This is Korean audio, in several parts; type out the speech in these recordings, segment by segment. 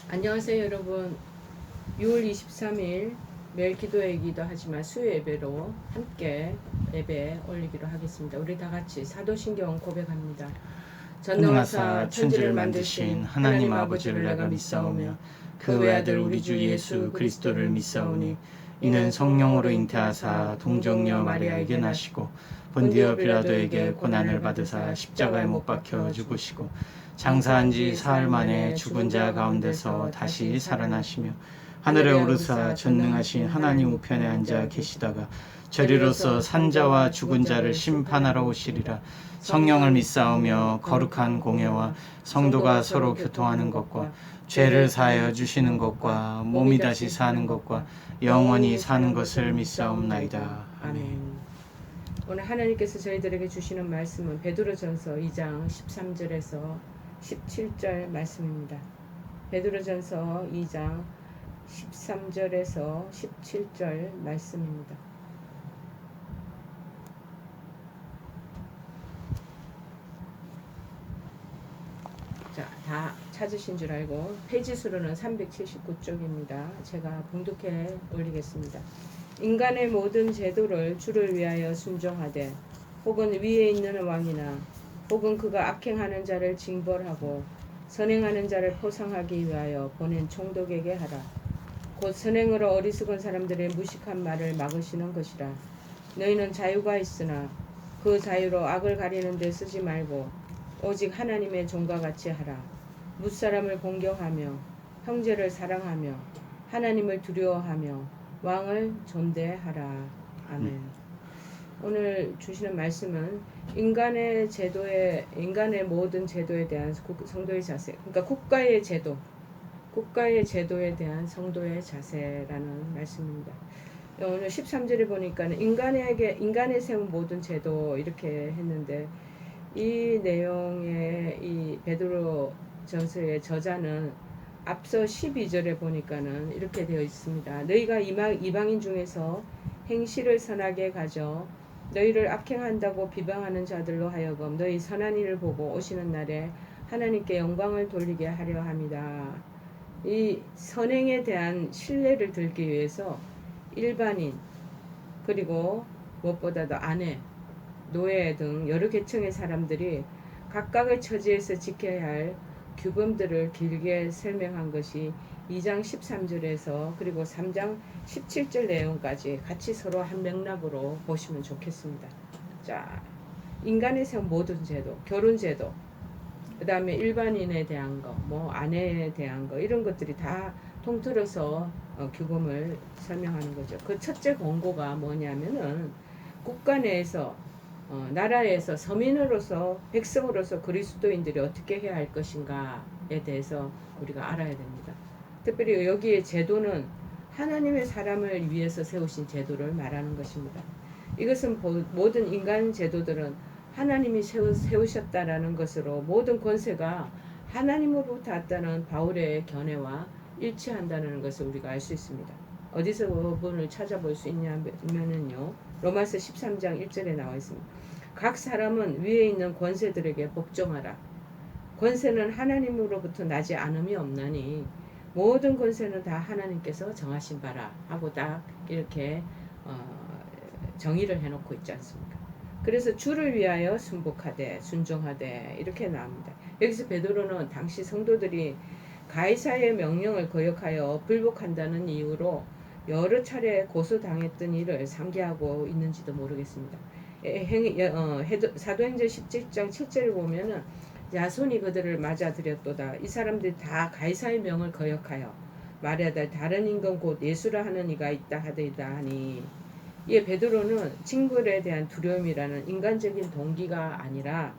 안녕하세요 여러분. 6월 23일 매일 기도회이기도 하지만 수요 예배로 함께 예배 올리기로 하겠습니다. 우리 다 같이 사도신경 고백합니다. 전능하사 천지를 만드신 하나님 아버지를 내가 믿사오며 그 외아들 우리 주 예수 그리스도를 믿사오니 이는 성령으로 잉태하사 동정녀 마리아에게 나시고 본디오 빌라도에게 고난을 받으사 십자가에 못 박혀 죽으시고 장사한 지 사흘 만에 죽은 자 가운데서 다시 살아나시며 하늘에 오르사 전능하신 하나님 우편에 앉아 계시다가 저리로서 산자와 죽은 자를 심판하러 오시리라. 성령을 믿사오며 거룩한 공예와 성도가 서로 교통하는 것과 죄를 사하여 주시는 것과 몸이 다시 사는 것과 영원히 사는 것을 믿사옵나이다. 아멘. 오늘 하나님께서 저희들에게 주시는 말씀은 베드로전서 2장 13절에서 17절 말씀입니다. 베드로전서 2장 13절에서 17절 말씀입니다. 자, 다 찾으신 줄 알고 페이지 수로는 379쪽입니다. 제가 봉독해 올리겠습니다. 인간의 모든 제도를 주를 위하여 순종하되 혹은 위에 있는 왕이나 혹은 그가 악행하는 자를 징벌하고 선행하는 자를 포상하기 위하여 보낸 총독에게 하라. 곧 선행으로 어리석은 사람들의 무식한 말을 막으시는 것이라. 너희는 자유가 있으나 그 자유로 악을 가리는 데 쓰지 말고 오직 하나님의 종과 같이 하라. 뭇사람을 공경하며 형제를 사랑하며 하나님을 두려워하며 왕을 존대하라. 아멘. 오늘 주시는 말씀은 인간의 모든 제도에 대한 성도의 자세, 그러니까 국가의 제도에 대한 성도의 자세라는 말씀입니다. 오늘 13절에 보니까 인간에 세운 모든 제도 이렇게 했는데, 이 내용의 이 베드로 전서의 저자는 앞서 12절에 보니까는 이렇게 되어 있습니다. 너희가 이방인 중에서 행실을 선하게 가져 너희를 악행한다고 비방하는 자들로 하여금 너희 선한 일을 보고 오시는 날에 하나님께 영광을 돌리게 하려 합니다. 이 선행에 대한 신뢰를 들기 위해서 일반인, 그리고 무엇보다도 아내, 노예 등 여러 계층의 사람들이 각각의 처지에서 지켜야 할 규범들을 길게 설명한 것이 2장 13절에서 그리고 3장 17절 내용까지 같이 서로 한 맥락으로 보시면 좋겠습니다. 자, 인간에 세운 모든 제도, 결혼 제도, 그 다음에 일반인에 대한 거, 뭐 아내에 대한 거, 이런 것들이 다 통틀어서 규범을 설명하는 거죠. 그 첫째 권고가 뭐냐면은 국가 내에서 나라에서 서민으로서 백성으로서 그리스도인들이 어떻게 해야 할 것인가에 대해서 우리가 알아야 됩니다. 특별히 여기에 제도는 하나님의 사람을 위해서 세우신 제도를 말하는 것입니다. 이것은 모든 인간 제도들은 하나님이 세우셨다라는 것으로 모든 권세가 하나님으로부터 왔다는 바울의 견해와 일치한다는 것을 우리가 알 수 있습니다. 어디서 부분을 찾아볼 수 있냐면요, 로마서 13장 1절에 나와 있습니다. 각 사람은 위에 있는 권세들에게 복종하라. 권세는 하나님으로부터 나지 않음이 없나니 모든 권세는 다 하나님께서 정하신 바라 하고 딱 이렇게 정의를 해놓고 있지 않습니까? 그래서 주를 위하여 순종하되 이렇게 나옵니다. 여기서 베드로는 당시 성도들이 가이사의 명령을 거역하여 불복한다는 이유로 여러 차례 고소당했던 일을 상기하고 있는지도 모르겠습니다. 사도행전 17장 7절을 보면은 야손이 그들을 맞아들였도다. 이 사람들이 다 가이사의 명을 거역하여 말하되 다른 임금 곧 예수라 하는 이가 있다 하더이다 하니, 이에 베드로는 징벌에 대한 두려움이라는 인간적인 동기가 아니라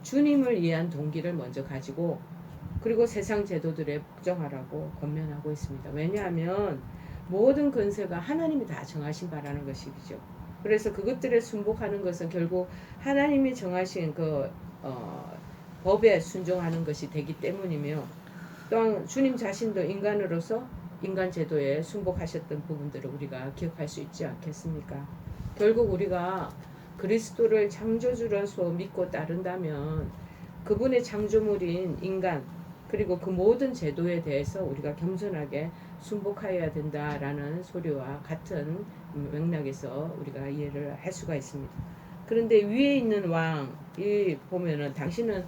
주님을 위한 동기를 먼저 가지고, 그리고 세상 제도들에 복종하라고 권면하고 있습니다. 왜냐하면 모든 권세가 하나님이 다 정하신 바라는 것이죠. 그래서 그것들에 순복하는 것은 결국 하나님이 정하신 법에 순종하는 것이 되기 때문이며, 또한 주님 자신도 인간으로서 인간 제도에 순복하셨던 부분들을 우리가 기억할 수 있지 않겠습니까? 결국 우리가 그리스도를 창조주로서 믿고 따른다면 그분의 창조물인 인간, 그리고 그 모든 제도에 대해서 우리가 겸손하게 순복하여야 된다라는 소리와 같은 맥락에서 우리가 이해를 할 수가 있습니다. 그런데 위에 있는 왕이 보면은 당신은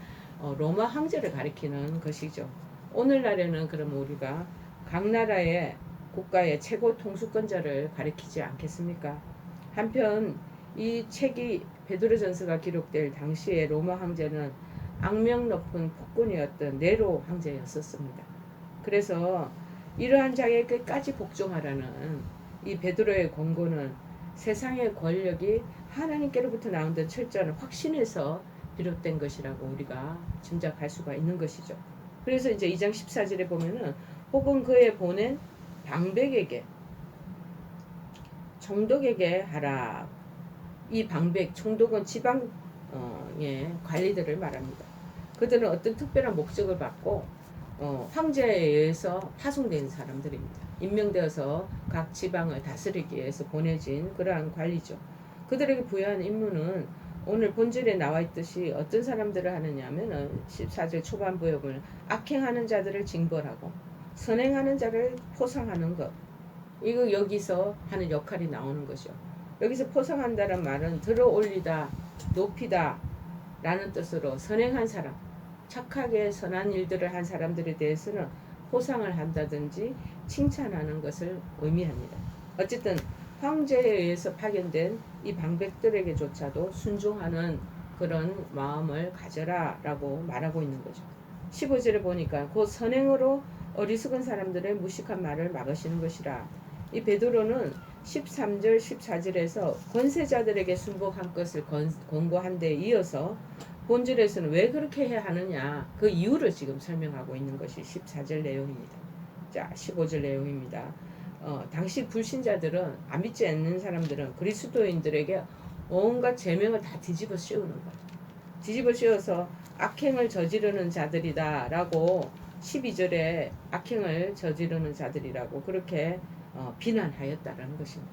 로마 황제를 가리키는 것이죠. 오늘날에는 그럼 우리가 각 나라의 국가의 최고 통수권자를 가리키지 않겠습니까? 한편 이 책이 베드로전서가 기록될 당시에 로마 황제는 악명 높은 폭군이었던 네로 황제였었습니다. 그래서 이러한 자에게 끝까지 복종하라는 이 베드로의 권고는 세상의 권력이 하나님께로부터 나온다는 철저한 확신에서 비롯된 것이라고 우리가 짐작할 수가 있는 것이죠. 그래서 이제 2장 14절에 보면은 혹은 그의 보낸 방백에게 총독에게 하라. 이 방백, 총독은 지방의 관리들을 말합니다. 그들은 어떤 특별한 목적을 받고 황제에 의해서 파송된 사람들입니다. 임명되어서 각 지방을 다스리기 위해서 보내진 그러한 관리죠. 그들에게 부여한 임무는 오늘 본절에 나와 있듯이 어떤 사람들을 하느냐 하면은 14절 초반부에 보면 악행하는 자들을 징벌하고 선행하는 자를 포상하는 것. 이거 여기서 하는 역할이 나오는 것이요. 여기서 포상한다는 말은 들어 올리다, 높이다 라는 뜻으로 선행한 사람, 착하게 선한 일들을 한 사람들에 대해서는 포상을 한다든지 칭찬하는 것을 의미합니다. 어쨌든 황제에 의해서 파견된 이 방백들에게조차도 순종하는 그런 마음을 가져라 라고 말하고 있는 거죠. 15절에 보니까 곧 선행으로 어리석은 사람들의 무식한 말을 막으시는 것이라. 이 베드로는 13절 14절에서 권세자들에게 순복한 것을 권고한 데 이어서 본절에서는 왜 그렇게 해야 하느냐 그 이유를 지금 설명하고 있는 것이 14절 내용입니다. 자 15절 내용입니다. 당시 불신자들은 안 믿지 않는 사람들은 그리스도인들에게 온갖 제명을 다 뒤집어 씌우는 거예요. 뒤집어 씌워서 악행을 저지르는 자들이다 라고 12절에 악행을 저지르는 자들이라고 그렇게 비난하였다라는 것입니다.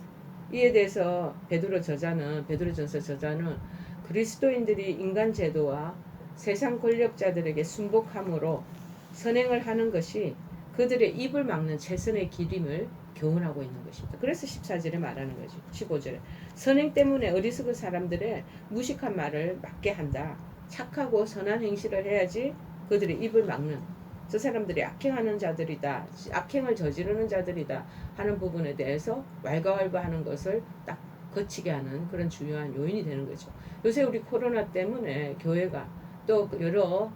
이에 대해서 베드로전서 저자는 그리스도인들이 인간 제도와 세상 권력자들에게 순복함으로 선행을 하는 것이 그들의 입을 막는 최선의 길임을 교훈하고 있는 것입니다. 그래서 14절에 말하는 거죠. 15절에 선행 때문에 어리석은 사람들의 무식한 말을 막게 한다. 착하고 선한 행실을 해야지 그들의 입을 막는 저 사람들이 악행하는 자들이다. 악행을 저지르는 자들이다 하는 부분에 대해서 왈가왈부하는 것을 딱 거치게 하는 그런 중요한 요인이 되는 거죠. 요새 우리 코로나 때문에 교회가 또 여러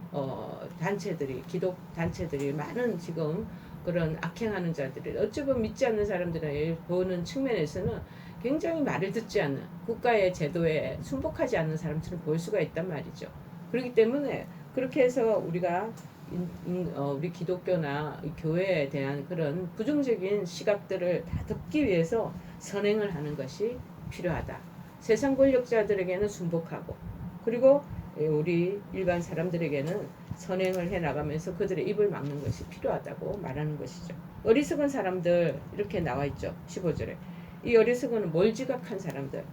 단체들이 기독 단체들이 많은 지금 그런 악행하는 자들이 어찌 보면 믿지 않는 사람들을 보는 측면에서는 굉장히 말을 듣지 않는 국가의 제도에 순복하지 않는 사람처럼 보일 수가 있단 말이죠. 그렇기 때문에 그렇게 해서 우리가 우리 기독교나 교회에 대한 그런 부정적인 시각들을 다 덮기 위해서 선행을 하는 것이 필요하다. 세상 권력자들에게는 순복하고 그리고 우리 일반 사람들에게는 선행을 해나가면서 그들의 입을 막는 것이 필요하다고 말하는 것이죠. 어리석은 사람들 이렇게 나와 있죠. 15절에 이 어리석은 뭘 지각한 사람들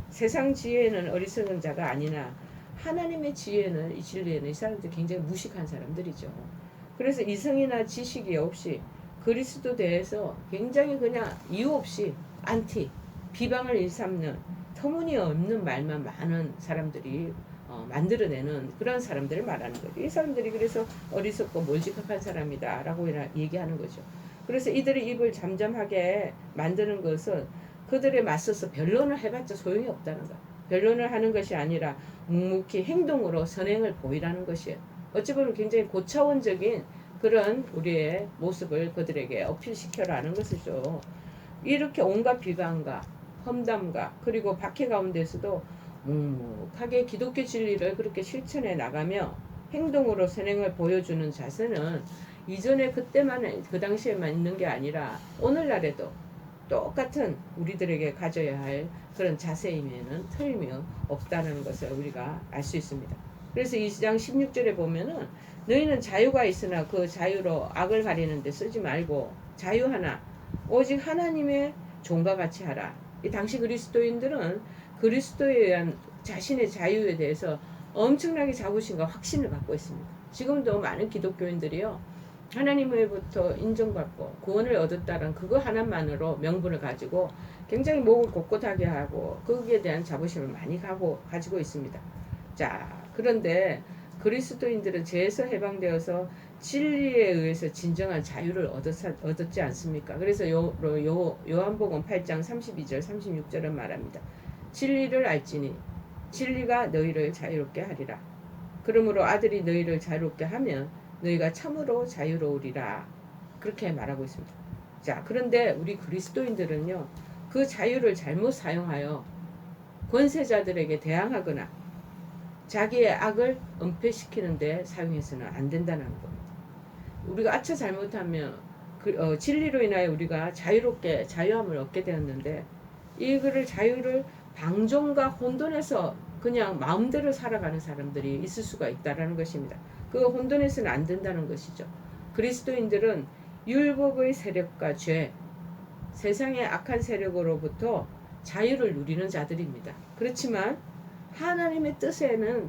세상 지혜에는 어리석은 자가 아니나 하나님의 지혜는 이 진리에는 이 사람들 굉장히 무식한 사람들이죠. 그래서 이성이나 지식이 없이 그리스도 대해서 굉장히 그냥 이유 없이 비방을 일삼는 터무니없는 말만 많은 사람들이 만들어내는 그런 사람들을 말하는 거죠. 이 사람들이 그래서 어리석고 몰지각한 사람이다 라고 얘기하는 거죠. 그래서 이들의 입을 잠잠하게 만드는 것은 그들에 맞서서 변론을 해봤자 소용이 없다는 거. 변론을 하는 것이 아니라 묵묵히 행동으로 선행을 보이라는 것이에요. 어찌 보면 굉장히 고차원적인 그런 우리의 모습을 그들에게 어필시켜라는 것이죠. 이렇게 온갖 비방과 험담과 그리고 박해 가운데서도 묵묵하게 기독교 진리를 그렇게 실천해 나가며 행동으로 선행을 보여주는 자세는 이전에 그때만 그 당시에만 있는 게 아니라 오늘날에도 똑같은 우리들에게 가져야 할 그런 자세임에는 틀림이 없다는 것을 우리가 알 수 있습니다. 그래서 2장 16절에 보면은 너희는 자유가 있으나 그 자유로 악을 가리는 데 쓰지 말고 자유하나 오직 하나님의 종과 같이 하라. 이 당시 그리스도인들은 그리스도에 의한 자신의 자유에 대해서 엄청나게 자부심과 확신을 갖고 있습니다. 지금도 많은 기독교인들이요, 하나님으로부터 인정받고 구원을 얻었다는 그거 하나만으로 명분을 가지고 굉장히 목을 곳곳하게 하고 거기에 대한 자부심을 많이 가지고 있습니다. 자, 그런데 그리스도인들은 죄에서 해방되어서 진리에 의해서 진정한 자유를 얻었지 않습니까? 그래서 요한복음 8장 32절 36절은 말합니다. 진리를 알지니 진리가 너희를 자유롭게 하리라. 그러므로 아들이 너희를 자유롭게 하면 너희가 참으로 자유로우리라. 그렇게 말하고 있습니다. 자, 그런데 우리 그리스도인들은요, 그 자유를 잘못 사용하여 권세자들에게 대항하거나 자기의 악을 은폐시키는 데 사용해서는 안 된다는 겁니다. 우리가 아차 잘못하면 진리로 인하여 우리가 자유함을 얻게 되었는데, 이거를 자유를 방종과 혼돈에서 그냥 마음대로 살아가는 사람들이 있을 수가 있다라는 것입니다. 그 혼돈에서는 안 된다는 것이죠. 그리스도인들은 율법의 세력과 죄, 세상의 악한 세력으로부터 자유를 누리는 자들입니다. 그렇지만 하나님의 뜻에는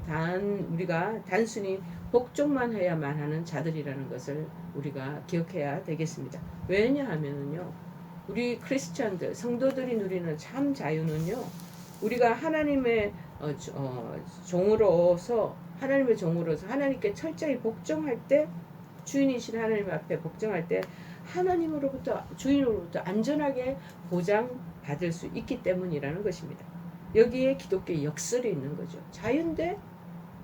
우리가 단순히 복종만 해야만 하는 자들이라는 것을 우리가 기억해야 되겠습니다. 왜냐하면요, 우리 크리스찬들, 성도들이 누리는 참 자유는요, 우리가 하나님의 종으로서 하나님께 철저히 복종할 때, 주인이신 하나님 앞에 복종할 때 주인으로부터 안전하게 보장받을 수 있기 때문이라는 것입니다. 여기에 기독교의 역설이 있는 거죠. 자유인데,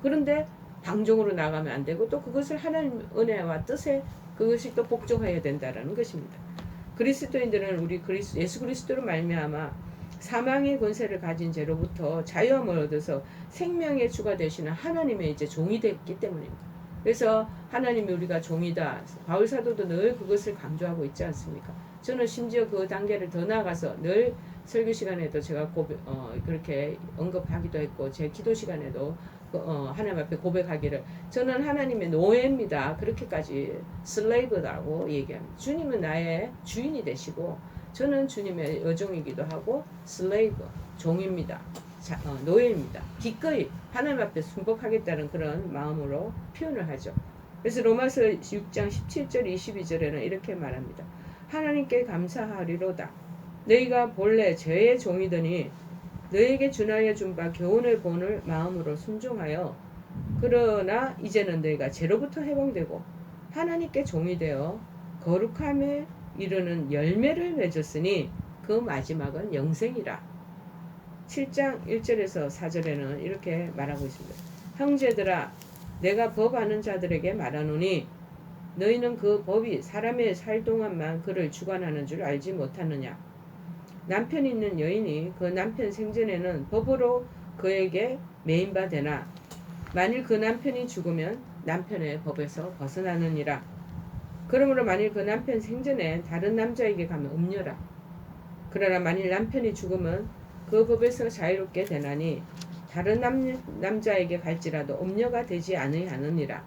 그런데 방종으로 나가면 안 되고, 또 그것을 하나님 은혜와 뜻에 그것이 또 복종해야 된다는 것입니다. 그리스도인들은 예수 그리스도로 말미암아 사망의 권세를 가진 죄로부터 자유함을 얻어서 생명의 주가 되시는 하나님의 이제 종이 됐기 때문입니다. 그래서 하나님이 우리가 종이다. 바울 사도도 늘 그것을 강조하고 있지 않습니까? 저는 심지어 그 단계를 더 나아가서 늘 설교 시간에도 제가 그렇게 언급하기도 했고, 제 기도 시간에도 하나님 앞에 고백하기를, 저는 하나님의 노예입니다. 그렇게까지 슬레이브라고 얘기합니다. 주님은 나의 주인이 되시고 저는 주님의 여종이기도 하고 슬레이브, 종입니다. 노예입니다. 기꺼이 하나님 앞에 순복하겠다는 그런 마음으로 표현을 하죠. 그래서 로마서 6장 17절 22절에는 이렇게 말합니다. 하나님께 감사하리로다. 너희가 본래 죄의 종이더니 너희에게 준하여 준 바 교훈의 본을 마음으로 순종하여, 그러나 이제는 너희가 죄로부터 해방되고 하나님께 종이 되어 거룩함에 이르는 열매를 맺었으니 그 마지막은 영생이라. 7장 1절에서 4절에는 이렇게 말하고 있습니다. 형제들아, 내가 법 아는 자들에게 말하노니 너희는 그 법이 사람의 살 동안만 그를 주관하는 줄 알지 못하느냐. 남편 있는 여인이 그 남편 생전에는 법으로 그에게 매인바 되나, 만일 그 남편이 죽으면 남편의 법에서 벗어나느니라. 그러므로 만일 그 남편 생전에 다른 남자에게 가면 음녀라. 그러나 만일 남편이 죽으면 그 법에서 자유롭게 되나니 다른 남자에게 갈지라도 음녀가 되지 아니하느니라.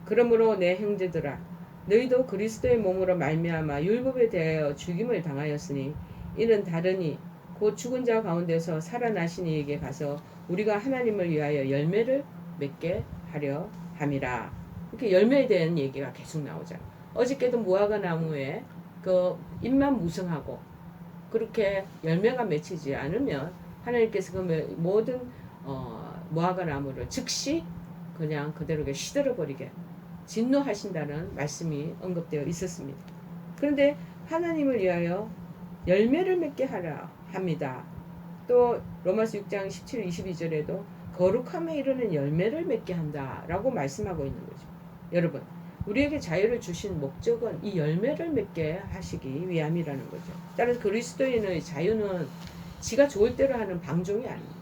그러므로 내 형제들아, 너희도 그리스도의 몸으로 말미암아 율법에 대하여 죽임을 당하였으니 이는 다르니 곧 죽은 자 가운데서 살아나신 이에게 가서 우리가 하나님을 위하여 열매를 맺게 하려 함이라. 이렇게 열매에 대한 얘기가 계속 나오잖아요. 어저께도 무화과 나무에 그 잎만 무성하고 그렇게 열매가 맺히지 않으면 하나님께서 그 모든 무화과 나무를 즉시 그냥 그대로 시들어 버리게 진노하신다는 말씀이 언급되어 있었습니다. 그런데 하나님을 위하여 열매를 맺게 하라 합니다. 또 로마서 6장 17, 22절에도 거룩함에 이르는 열매를 맺게 한다라고 말씀하고 있는 거죠. 여러분, 우리에게 자유를 주신 목적은 이 열매를 맺게 하시기 위함이라는 거죠. 따라서 그리스도인의 자유는 지가 좋을 대로 하는 방종이 아닙니다.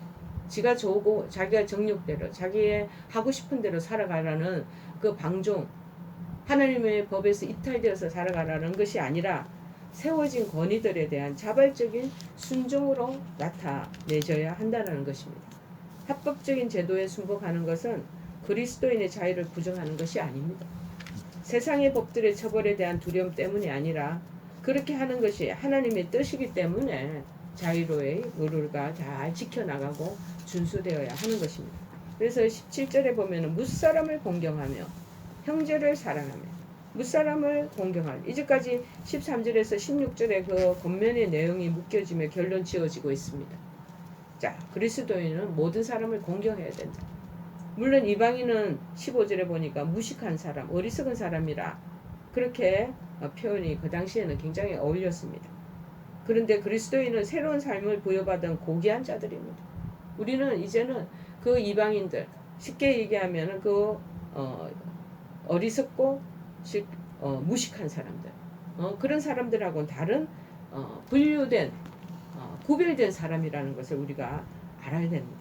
지가 좋고 자기가 정욕대로 자기의 하고 싶은 대로 살아가라는 그 방종, 하나님의 법에서 이탈되어서 살아가라는 것이 아니라 세워진 권위들에 대한 자발적인 순종으로 나타내져야 한다는 것입니다. 합법적인 제도에 순복하는 것은 그리스도인의 자유를 부정하는 것이 아닙니다. 세상의 법들의 처벌에 대한 두려움 때문이 아니라 그렇게 하는 것이 하나님의 뜻이기 때문에 자유로의 룰을 잘 지켜나가고 준수되어야 하는 것입니다. 그래서 17절에 보면 무사람을 공경하며 형제를 사랑하며 무사람을 공경하라. 이제까지 13절에서 16절의 그 겉면의 내용이 묶여지며 결론 지어지고 있습니다. 자, 그리스도인은 모든 사람을 공경해야 된다. 물론 이방인은 15절에 보니까 무식한 사람, 어리석은 사람이라 그렇게 표현이 그 당시에는 굉장히 어울렸습니다. 그런데 그리스도인은 새로운 삶을 부여받은 고귀한 자들입니다. 우리는 이제는 그 이방인들, 쉽게 얘기하면 그 어리석고 무식한 사람들, 그런 사람들하고는 다른 분류된 구별된 사람이라는 것을 우리가 알아야 됩니다.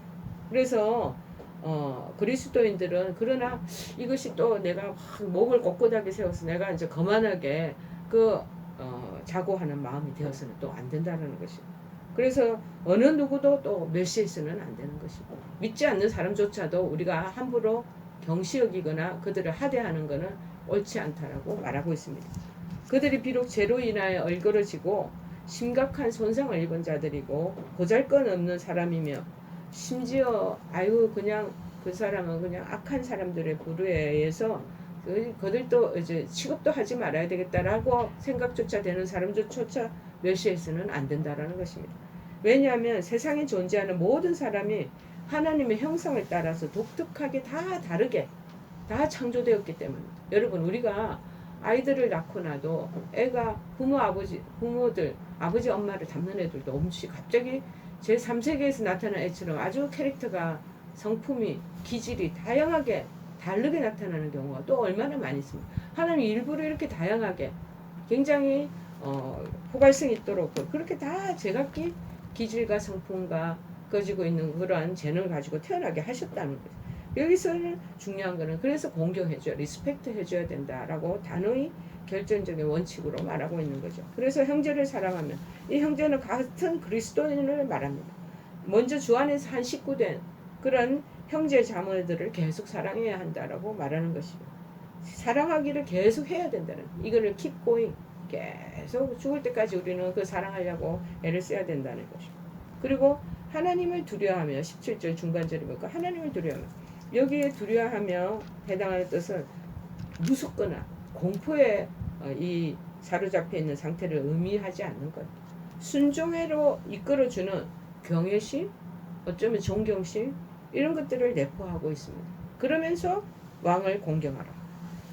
그래서 그리스도인들은 그러나 이것이 또 내가 목을 꼿꼿하게 세워서 내가 이제 거만하게 자고하는 마음이 되어서는 또 안 된다는 것이고, 그래서 어느 누구도 또 멸시해서는 안 되는 것이고, 믿지 않는 사람조차도 우리가 함부로 경시 여기거나 그들을 하대하는 것은 옳지 않다라고 말하고 있습니다. 그들이 비록 죄로 인하여 얼그러지고 심각한 손상을 입은 자들이고 보잘것없는 사람이며 심지어 그냥 그 사람은 그냥 악한 사람들의 부류에 의해서 그들도 이제 취급도 하지 말아야 되겠다라고 생각조차 되는 사람조차 멸시해서는 안 된다라는 것입니다. 왜냐하면 세상에 존재하는 모든 사람이 하나님의 형상을 따라서 독특하게 다 다르게 다 창조되었기 때문입니다. 여러분, 우리가 아이들을 낳고 나도 애가 부모들 아버지 엄마를 닮는 애들도 없이 갑자기 제3세계에서 나타난 애처럼 아주 캐릭터가 성품이 기질이 다양하게 다르게 나타나는 경우가 또 얼마나 많이 있습니다. 하나님 일부러 이렇게 다양하게 굉장히 포괄성이 있도록 그렇게 다 제각기 기질과 성품과 가지고 있는 그러한 재능을 가지고 태어나게 하셨다는 거죠. 여기서는 중요한 거는 그래서 공경해줘야, 리스펙트 해줘야 된다라고 단호히 결정적인 원칙으로 말하고 있는 거죠. 그래서 형제를 사랑하면 이 형제는 같은 그리스도인을 말합니다. 먼저 주 안에서 한 식구된 그런 형제 자매들을 계속 사랑해야 한다라고 말하는 것이고, 사랑하기를 계속 해야 된다는, 이거를 keep going, 계속 죽을 때까지 우리는 그 사랑하려고 애를 써야 된다는 것이고, 그리고 하나님을 두려워하며 17절 중간절에 보니까 하나님을 두려워하며, 여기에 두려워하며 해당하는 뜻은 무섭거나 공포에 이 사로잡혀 있는 상태를 의미하지 않는 것, 순종회로 이끌어주는 경외심, 어쩌면 존경심, 이런 것들을 내포하고 있습니다. 그러면서 왕을 공경하라.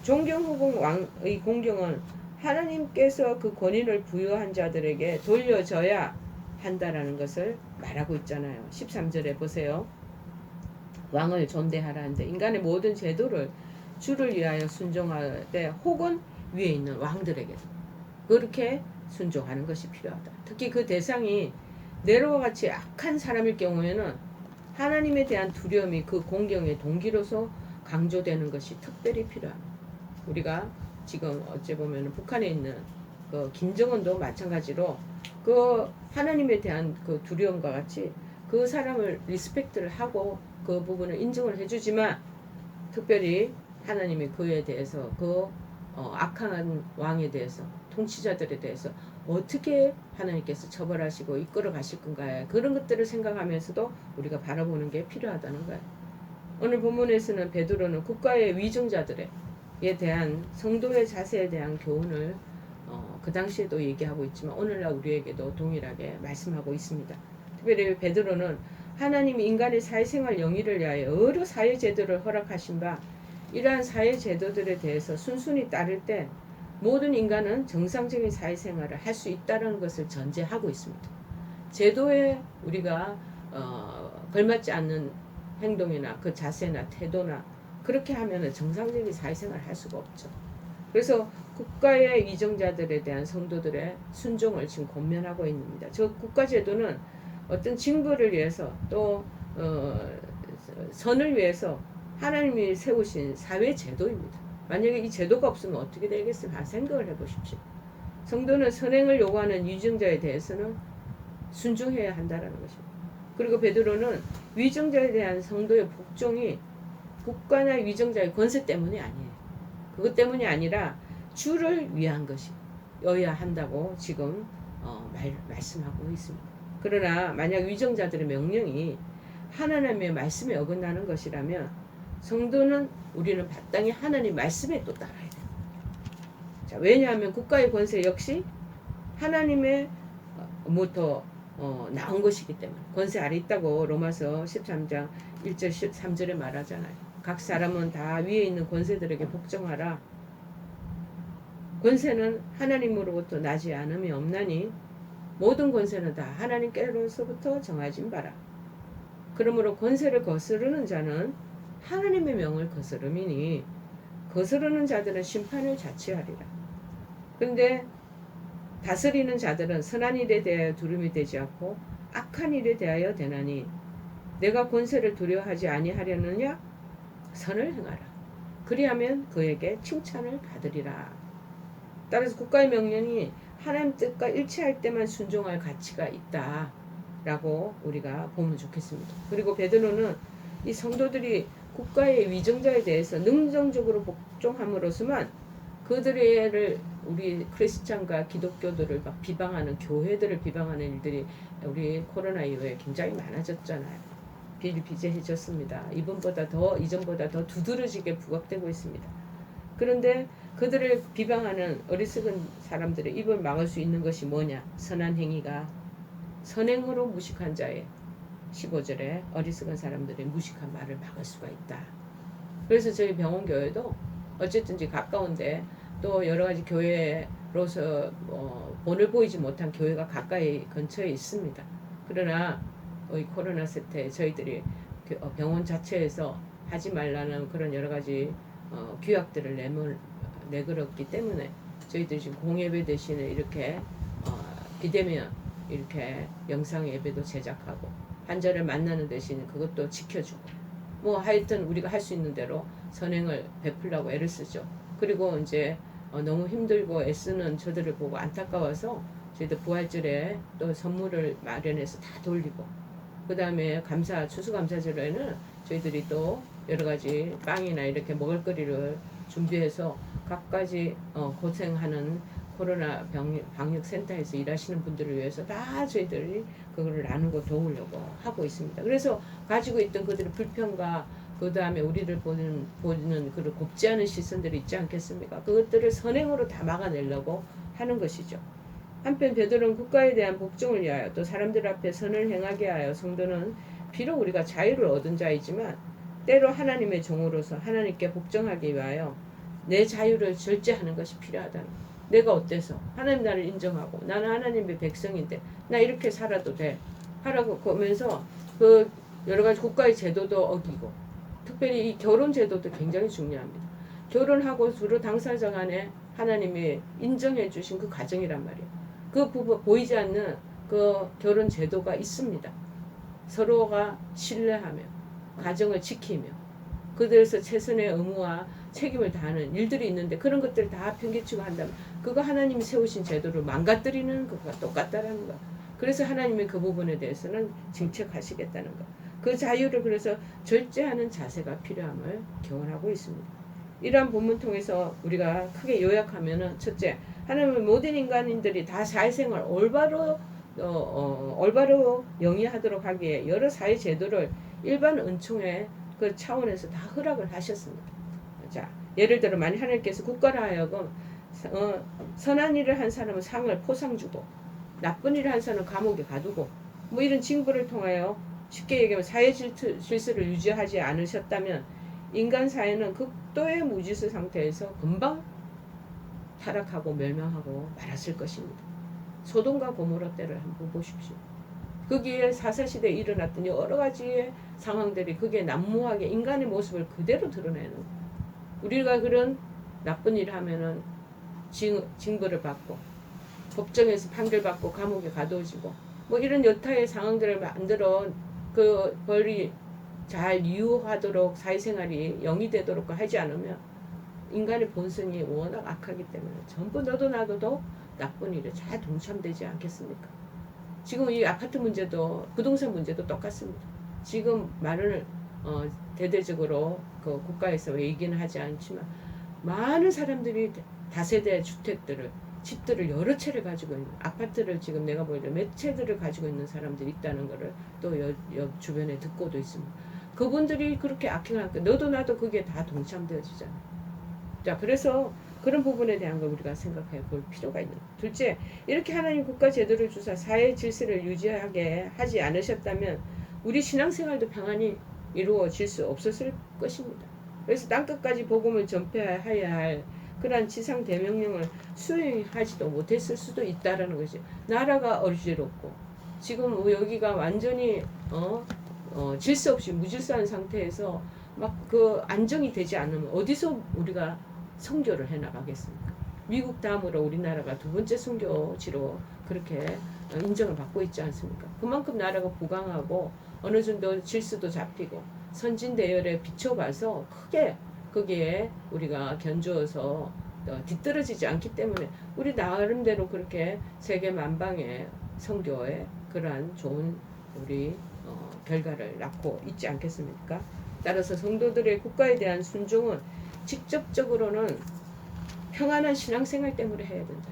존경 혹은 왕의 공경은 하나님께서 그 권위를 부여한 자들에게 돌려져야 한다라는 것을 말하고 있잖아요. 13절에 보세요. 왕을 존대하라는데 인간의 모든 제도를 주를 위하여 순종하되 혹은 위에 있는 왕들에게 그렇게 순종하는 것이 필요하다. 특히 그 대상이 네로와 같이 악한 사람일 경우에는 하나님에 대한 두려움이 그 공경의 동기로서 강조되는 것이 특별히 필요합니다. 우리가 지금 어찌 보면 북한에 있는 그 김정은도 마찬가지로 그 하나님에 대한 그 두려움과 같이 그 사람을 리스펙트를 하고 그 부분을 인정을 해주지만, 특별히 하나님이 그에 대해서 악한 왕에 대해서, 통치자들에 대해서 어떻게 하나님께서 처벌하시고 이끌어 가실 건가요? 그런 것들을 생각하면서도 우리가 바라보는 게 필요하다는 거예요. 오늘 본문에서는 베드로는 국가의 위증자들에 대한 성도의 자세에 대한 교훈을 그 당시에도 얘기하고 있지만 오늘날 우리에게도 동일하게 말씀하고 있습니다. 특별히 베드로는 하나님이 인간의 사회생활 영위를 위하여 여러 사회제도를 허락하신 바 이러한 사회제도들에 대해서 순순히 따를 때 모든 인간은 정상적인 사회생활을 할 수 있다는 것을 전제하고 있습니다. 제도에 우리가 걸맞지 않는 행동이나 그 자세나 태도나 그렇게 하면 정상적인 사회생활을 할 수가 없죠. 그래서 국가의 위정자들에 대한 성도들의 순종을 지금 권면하고 있습니다. 저 국가제도는 어떤 징벌을 위해서 또 선을 위해서 하나님이 세우신 사회제도입니다. 만약에 이 제도가 없으면 어떻게 되겠습니까? 생각을 해보십시오. 성도는 선행을 요구하는 위증자에 대해서는 순종해야 한다는 것입니다. 그리고 베드로는 위증자에 대한 성도의 복종이 국가나 위증자의 권세 때문이 아니에요. 그것 때문이 아니라 주를 위한 것이어야 한다고 지금 말씀하고 있습니다. 그러나 만약 위정자들의 명령이 하나님의 말씀에 어긋나는 것이라면 성도는 우리는 마땅히 하나님 말씀에 또 따라야 돼요. 자, 왜냐하면 국가의 권세 역시 하나님의 뭐더 나은 것이기 때문에 권세 아래 있다고 로마서 13장 1절 13절에 말하잖아요. 각 사람은 다 위에 있는 권세들에게 복종하라. 권세는 하나님으로부터 나지 않음이 없나니 모든 권세는 다 하나님께로서부터 정하진 바라. 그러므로 권세를 거스르는 자는 하나님의 명을 거스름이니 거스르는 자들은 심판을 자취하리라. 그런데 다스리는 자들은 선한 일에 대하여 두려움이 되지 않고 악한 일에 대하여 되나니 내가 권세를 두려워하지 아니하려느냐? 선을 행하라. 그리하면 그에게 칭찬을 받으리라. 따라서 국가의 명령이 하나님 뜻과 일치할 때만 순종할 가치가 있다라고 우리가 보면 좋겠습니다. 그리고 베드로는 이 성도들이 국가의 위정자에 대해서 능동적으로 복종함으로써만 그들을 우리 크리스찬과 기독교들을 막 비방하는 교회들을 비방하는 일들이 우리 코로나 이후에 굉장히 많아졌잖아요. 비일비재해졌습니다. 이전보다 더 두드러지게 부각되고 있습니다. 그런데 그들을 비방하는 어리석은 사람들의 입을 막을 수 있는 것이 뭐냐? 선한 행위가 선행으로 무식한 자의 15절에 어리석은 사람들의 무식한 말을 막을 수가 있다. 그래서 저희 병원교회도 어쨌든지 가까운데 또 여러 가지 교회로서 본을 보이지 못한 교회가 가까이 근처에 있습니다. 그러나 이 코로나 세태에 저희들이 병원 자체에서 하지 말라는 그런 여러 가지 규약들을 내걸었기 때문에 저희들이 지금 공예배 대신에 이렇게 비대면 이렇게 영상 예배도 제작하고 환자를 만나는 대신 그것도 지켜주고 뭐 하여튼 우리가 할 수 있는 대로 선행을 베풀려고 애를 쓰죠. 그리고 이제 너무 힘들고 애쓰는 저들을 보고 안타까워서 저희들 부활절에 또 선물을 마련해서 다 돌리고 그 다음에 추수감사절에는 저희들이 또 여러 가지 빵이나 이렇게 먹을거리를 준비해서 각가지 고생하는 코로나 방역센터에서 일하시는 분들을 위해서 다 저희들이 그거를 나누고 도우려고 하고 있습니다. 그래서 가지고 있던 그들의 불평과 그 다음에 우리를 보는 그런 곱지 않은 시선들이 있지 않겠습니까? 그것들을 선행으로 다 막아내려고 하는 것이죠. 한편 베드로는 국가에 대한 복종을 위하여 또 사람들 앞에 선을 행하게 하여 성도는 비록 우리가 자유를 얻은 자이지만 때로 하나님의 종으로서 하나님께 복종하기 위하여 내 자유를 절제하는 것이 필요하다는 거예요. 내가 어때서 하나님 나를 인정하고 나는 하나님의 백성인데 나 이렇게 살아도 돼 하라고 하면서 그 여러 가지 국가의 제도도 어기고 특별히 이 결혼 제도도 굉장히 중요합니다. 결혼하고 서로 당사자 간에 하나님이 인정해 주신 그 가정이란 말이에요. 그 부부 보이지 않는 그 결혼 제도가 있습니다. 서로가 신뢰하며 가정을 지키며 그들에서 최선의 의무와 책임을 다하는 일들이 있는데 그런 것들을 다 편개치고 한다면 그거 하나님이 세우신 제도를 망가뜨리는 것과 똑같다라는 거. 그래서 하나님이 그 부분에 대해서는 징책하시겠다는 거. 그 자유를 그래서 절제하는 자세가 필요함을 교훈하고 있습니다. 이러한 본문 통해서 우리가 크게 요약하면은 첫째, 하나님은 모든 인간인들이 다 사회생활 올바로 영위하도록 하기에 여러 사회 제도를 일반 은총의 그 차원에서 다 허락을 하셨습니다. 자, 예를 들어 만약 하나님께서 국가로 하여금 선한 일을 한 사람은 상을 포상 주고 나쁜 일을 한 사람은 감옥에 가두고 뭐 이런 징벌을 통하여 쉽게 얘기하면 사회 질서를 유지하지 않으셨다면 인간 사회는 극도의 무질서 상태에서 금방 타락하고 멸망하고 말았을 것입니다. 소돔과 고모라 때를 한번 보십시오. 거기에 사사시대에 일어났던 여러 가지의 상황들이 그게 난무하게 인간의 모습을 그대로 드러내는 거예요. 우리가 그런 나쁜 일을 하면은 징벌을 받고 법정에서 판결받고 감옥에 가둬지고 뭐 이런 여타의 상황들을 만들어 그 벌이 잘 이유하도록 사회생활이 영위되도록 하지 않으면 인간의 본성이 워낙 악하기 때문에 전부 너도 나도도 나쁜 일에 잘 동참되지 않겠습니까? 지금 이 아파트 문제도 부동산 문제도 똑같습니다. 지금 말을 대대적으로 그 국가에서 얘기는 하지 않지만 많은 사람들이 다세대 주택들을 집들을 여러 채를 가지고 있는 아파트를 지금 내가 보기에 몇 채들을 가지고 있는 사람들이 있다는 것을 또 주변에 듣고도 있습니다. 그분들이 그렇게 악행하니까 너도 나도 그게 다 동참되어지잖아. 자, 그래서 그런 부분에 대한 걸 우리가 생각해 볼 필요가 있는. 둘째, 이렇게 하나님 국가 제도를 주사 사회 질서를 유지하게 하지 않으셨다면 우리 신앙생활도 평안히 이루어질 수 없었을 것입니다. 그래서 땅끝까지 복음을 전폐해야 할 그러한 지상 대명령을 수행하지도 못했을 수도 있다라는 것이. 나라가 어지럽고 지금 여기가 완전히 질서 없이 무질서한 상태에서 막 그 안정이 되지 않으면 어디서 우리가 선교를 해나가겠습니까? 미국 다음으로 우리나라가 두 번째 선교지로 그렇게 인정을 받고 있지 않습니까? 그만큼 나라가 부강하고 어느 정도 질서도 잡히고 선진 대열에 비춰봐서 크게 거기에 우리가 견주어서 뒤떨어지지 않기 때문에 우리 나름대로 그렇게 세계 만방의 선교에 그러한 좋은 우리 결과를 낳고 있지 않겠습니까? 따라서 성도들의 국가에 대한 순종은 직접적으로는 평안한 신앙생활 때문에 해야 된다.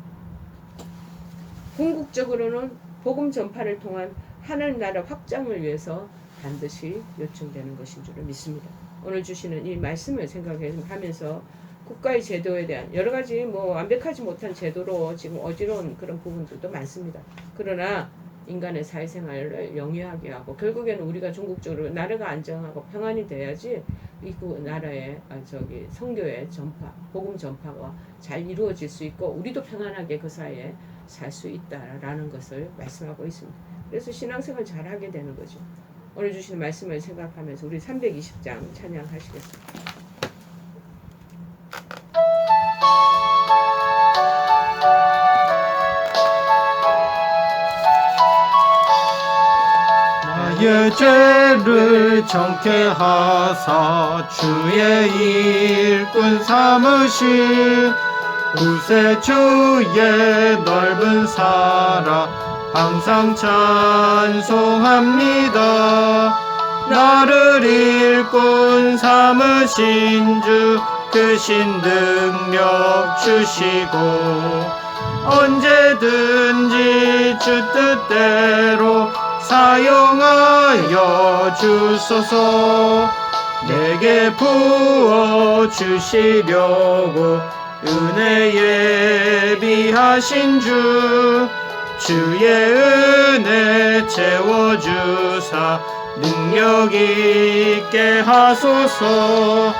궁극적으로는 복음 전파를 통한 하늘나라 확장을 위해서 반드시 요청되는 것인 줄 믿습니다. 오늘 주시는 이 말씀을 생각하면서 국가의 제도에 대한 여러 가지 완벽하지 못한 제도로 지금 어지러운 그런 부분들도 많습니다. 그러나 인간의 사회생활을 영위하게 하고 결국에는 우리가 전국적으로 나라가 안정하고 평안이 돼야지 이 나라의 선교의 전파, 복음 전파가 잘 이루어질 수 있고 우리도 평안하게 그 사이에 살 수 있다라는 것을 말씀하고 있습니다. 그래서 신앙생활 잘하게 되는 거죠. 오늘 주시는 말씀을 생각하면서 우리 320장 찬양하시겠습니다. 나의 죄를 정케 하사 주의 일꾼 삼으신 구세주의 넓은 사랑 항상 찬송합니다. 나를 일꾼 삼으신 주 크신 능력 주시고 언제든지 주 뜻대로 사용하여 주소서. 내게 부어 주시려고 은혜 예비하신 주 주의 은혜 채워주사 능력 있게 하소서.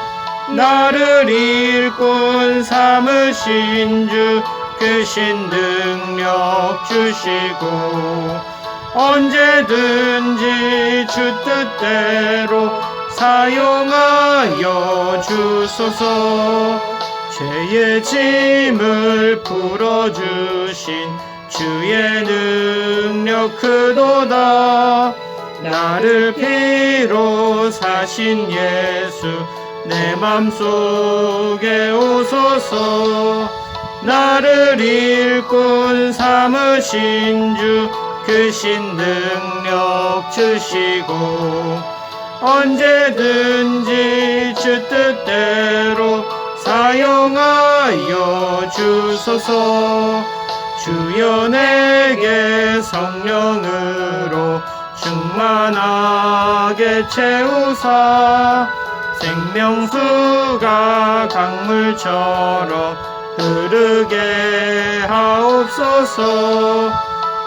나를 일꾼 삼으신 주 크신 능력 주시고 언제든지 주 뜻대로 사용하여 주소서. 죄의 짐을 풀어주신 주의 능력 크도다. 나를 피로 사신 예수 내 맘속에 오소서. 나를 일꾼 삼으신 주 크신 능력 주시고 언제든지 주 뜻대로 사용하여 주소서. 주여 내게 성령으로 충만하게 채우사 생명수가 강물처럼 흐르게 하옵소서.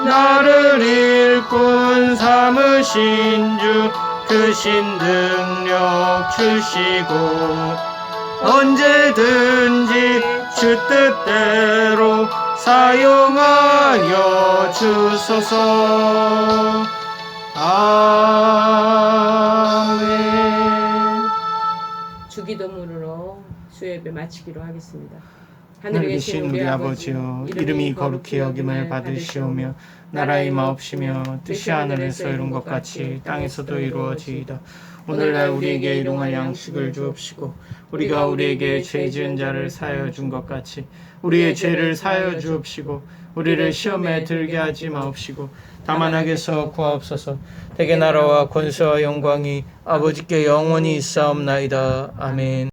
나를 일꾼 삼으신 주 크신 능력 주시고 언제든지 주 뜻대로 사용하여 주소서. 아멘. 주기도문으로 수요예배 마치기로 하겠습니다. 하늘에 계신 우리 아버지여 이름이 거룩히 여김을 받으시오며 나라의 마옵시며 뜻이 하늘에서 이룬 것 같이 땅에서도 이루어지이다. 오늘날 우리에게 일용할 양식을 주옵시고 우리가 우리에게 죄 지은 자를 사하여 준 것 같이 우리의 죄를 사하여 주옵시고 우리를 시험에 들게 하지 마옵시고 다만 악에서 구하옵소서. 대개 나라와 권세와 영광이 아버지께 영원히 있사옵나이다. 아멘.